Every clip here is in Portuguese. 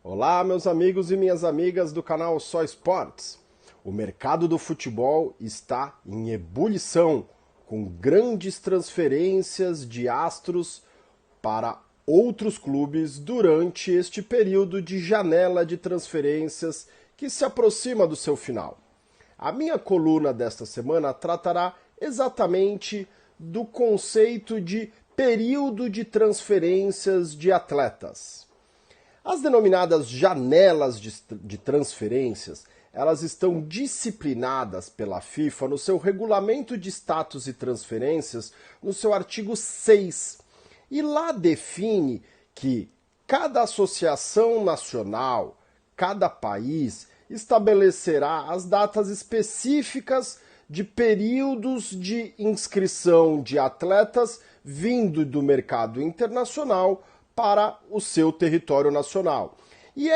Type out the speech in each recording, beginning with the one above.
Olá, meus amigos e minhas amigas do canal Só Esportes. O mercado do futebol está em ebulição, com grandes transferências de astros para outros clubes durante este período de janela de transferências que se aproxima do seu final. A minha coluna desta semana tratará exatamente do conceito de período de transferências de atletas. As denominadas janelas de transferências, elas estão disciplinadas pela FIFA no seu regulamento de status e transferências, no seu artigo 6. E lá define que cada associação nacional, cada país, estabelecerá as datas específicas de períodos de inscrição de atletas vindo do mercado internacional para o seu território nacional. E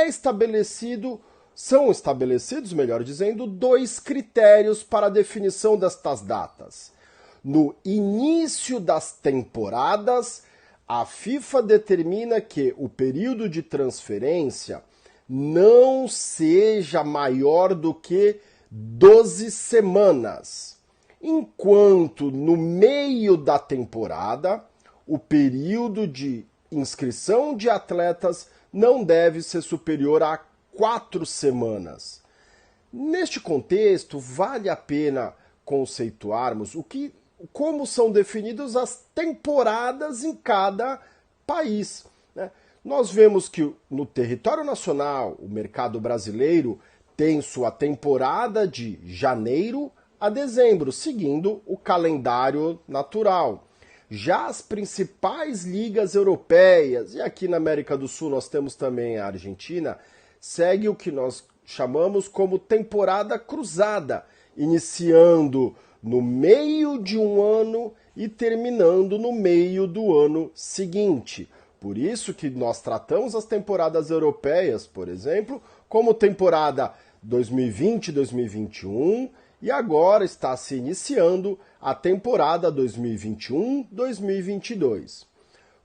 são estabelecidos, melhor dizendo, dois critérios para a definição destas datas. No início das temporadas, a FIFA determina que o período de transferência não seja maior do que 12 semanas, enquanto no meio da temporada, o período de inscrição de atletas não deve ser superior a 4 semanas. Neste contexto, vale a pena conceituarmos como são definidas as temporadas em cada país, né? Nós vemos que no território nacional, o mercado brasileiro tem sua temporada de janeiro a dezembro, seguindo o calendário natural. Já as principais ligas europeias, e aqui na América do Sul nós temos também a Argentina, segue o que nós chamamos como temporada cruzada, iniciando no meio de um ano e terminando no meio do ano seguinte. Por isso que nós tratamos as temporadas europeias, por exemplo, como temporada 2020-2021, e agora está se iniciando a temporada 2021-2022.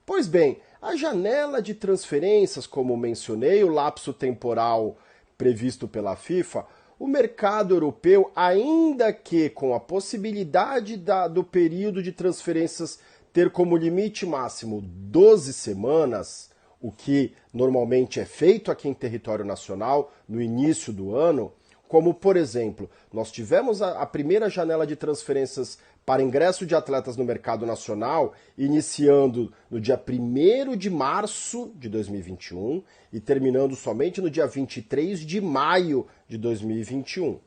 Pois bem, a janela de transferências, como mencionei, o lapso temporal previsto pela FIFA, o mercado europeu, ainda que com a possibilidade do período de transferências ter como limite máximo 12 semanas, o que normalmente é feito aqui em território nacional no início do ano, como, por exemplo, nós tivemos a primeira janela de transferências para ingresso de atletas no mercado nacional, iniciando no dia 1º de março de 2021 e terminando somente no dia 23 de maio de 2021.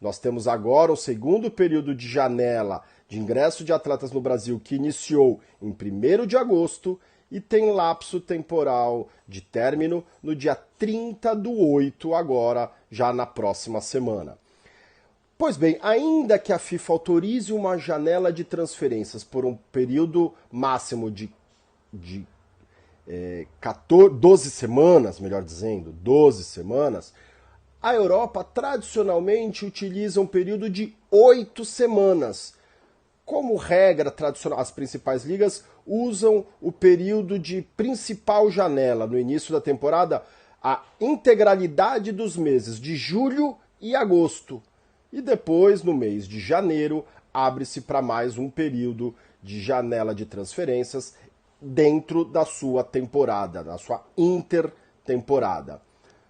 Nós temos agora o segundo período de janela de ingresso de atletas no Brasil, que iniciou em 1º de agosto e tem lapso temporal de término no dia 30/8, agora, já na próxima semana. Pois bem, ainda que a FIFA autorize uma janela de transferências por um período máximo de 12 semanas, melhor dizendo, 12 semanas, a Europa tradicionalmente utiliza um período de 8 semanas. Como regra tradicional, as principais ligas usam o período de principal janela no início da temporada, a integralidade dos meses de julho e agosto. E depois, no mês de janeiro, abre-se para mais um período de janela de transferências dentro da sua temporada, da sua intertemporada.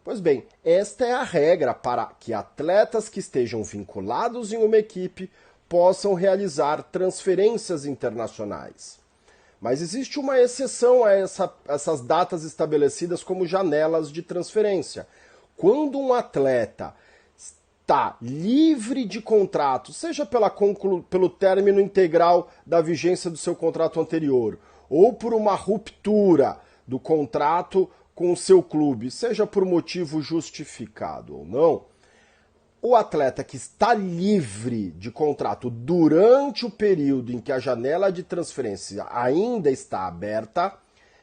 Pois bem, esta é a regra para que atletas que estejam vinculados em uma equipe possam realizar transferências internacionais. Mas existe uma exceção a essas datas estabelecidas como janelas de transferência. Quando um atleta está livre de contrato, seja pelo término integral da vigência do seu contrato anterior, ou por uma ruptura do contrato com o seu clube, seja por motivo justificado ou não, o atleta que está livre de contrato durante o período em que a janela de transferência ainda está aberta,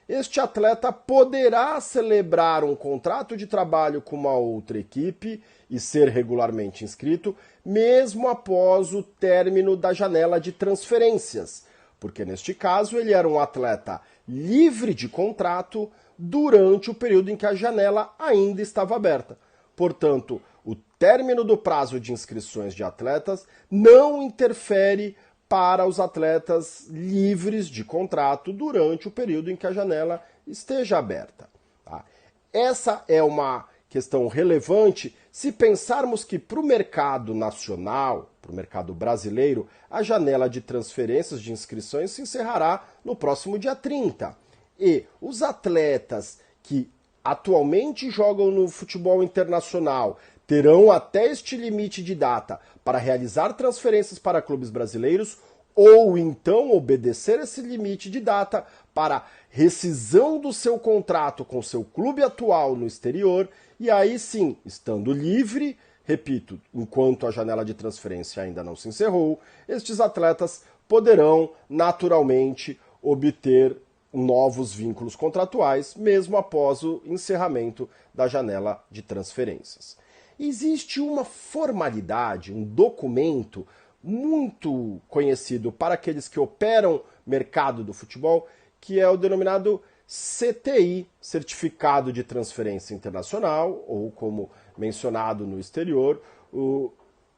este atleta poderá celebrar um contrato de trabalho com uma outra equipe e ser regularmente inscrito, mesmo após o término da janela de transferências, porque neste caso ele era um atleta livre de contrato, durante o período em que a janela ainda estava aberta. Portanto, o término do prazo de inscrições de atletas não interfere para os atletas livres de contrato durante o período em que a janela esteja aberta. Tá? Essa é uma questão relevante se pensarmos que para o mercado nacional, para o mercado brasileiro, a janela de transferências de inscrições se encerrará no próximo dia 30. E os atletas que atualmente jogam no futebol internacional terão até este limite de data para realizar transferências para clubes brasileiros ou então obedecer esse limite de data para rescisão do seu contrato com seu clube atual no exterior e aí sim, estando livre, repito, enquanto a janela de transferência ainda não se encerrou, estes atletas poderão naturalmente obter novos vínculos contratuais, mesmo após o encerramento da janela de transferências. Existe uma formalidade, um documento muito conhecido para aqueles que operam mercado do futebol, que é o denominado CTI, Certificado de Transferência Internacional, ou como mencionado no exterior, o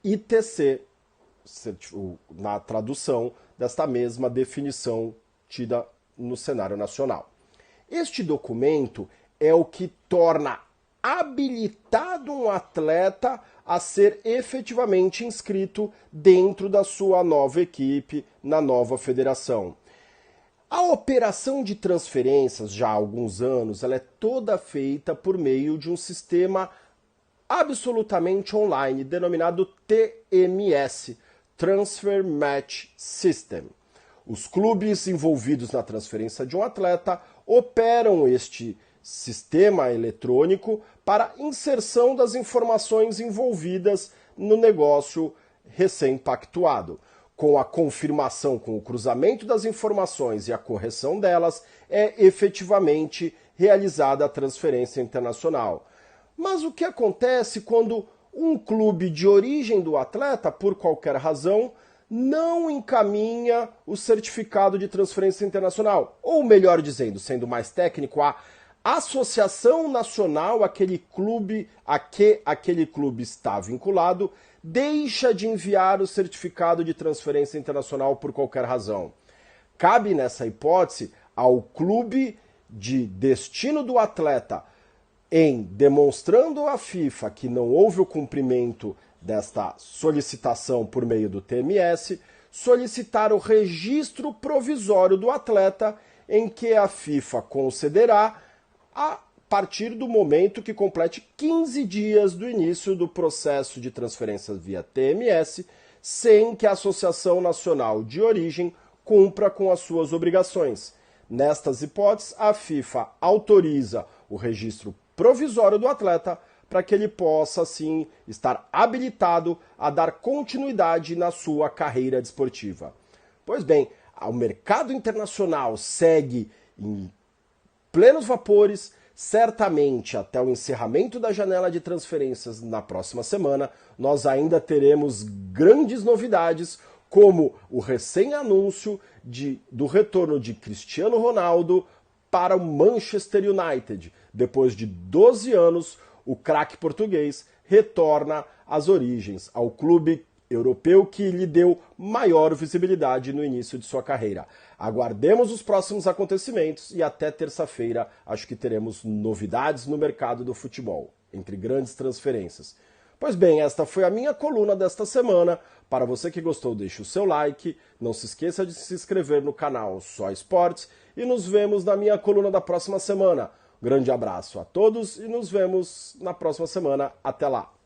ITC, na tradução desta mesma definição tida no cenário nacional. Este documento é o que torna habilitado um atleta a ser efetivamente inscrito dentro da sua nova equipe, na nova federação. A operação de transferências, já há alguns anos, ela é toda feita por meio de um sistema absolutamente online, denominado TMS, Transfer Match System. Os clubes envolvidos na transferência de um atleta operam este sistema eletrônico para inserção das informações envolvidas no negócio recém-pactuado. Com a confirmação, com o cruzamento das informações e a correção delas, é efetivamente realizada a transferência internacional. Mas o que acontece quando um clube de origem do atleta, por qualquer razão, não encaminha o certificado de transferência internacional? Ou melhor dizendo, sendo mais técnico, a associação nacional, aquele clube a que aquele clube está vinculado, deixa de enviar o certificado de transferência internacional por qualquer razão. Cabe nessa hipótese ao clube de destino do atleta, em demonstrando à FIFA que não houve o cumprimento desta solicitação por meio do TMS, solicitar o registro provisório do atleta, em que a FIFA concederá a partir do momento que complete 15 dias do início do processo de transferência via TMS, sem que a Associação Nacional de Origem cumpra com as suas obrigações. Nestas hipóteses, a FIFA autoriza o registro provisório do atleta para que ele possa, assim, estar habilitado a dar continuidade na sua carreira desportiva. Pois bem, o mercado internacional segue em plenos vapores. Certamente, até o encerramento da janela de transferências na próxima semana, nós ainda teremos grandes novidades, como o recém-anúncio do retorno de Cristiano Ronaldo para o Manchester United. Depois de 12 anos, o craque português retorna às origens, ao clube europeu que lhe deu maior visibilidade no início de sua carreira. Aguardemos os próximos acontecimentos e até terça-feira acho que teremos novidades no mercado do futebol, entre grandes transferências. Pois bem, esta foi a minha coluna desta semana. Para você que gostou, deixe o seu like, não se esqueça de se inscrever no canal Só Esportes e nos vemos na minha coluna da próxima semana. Grande abraço a todos e nos vemos na próxima semana. Até lá!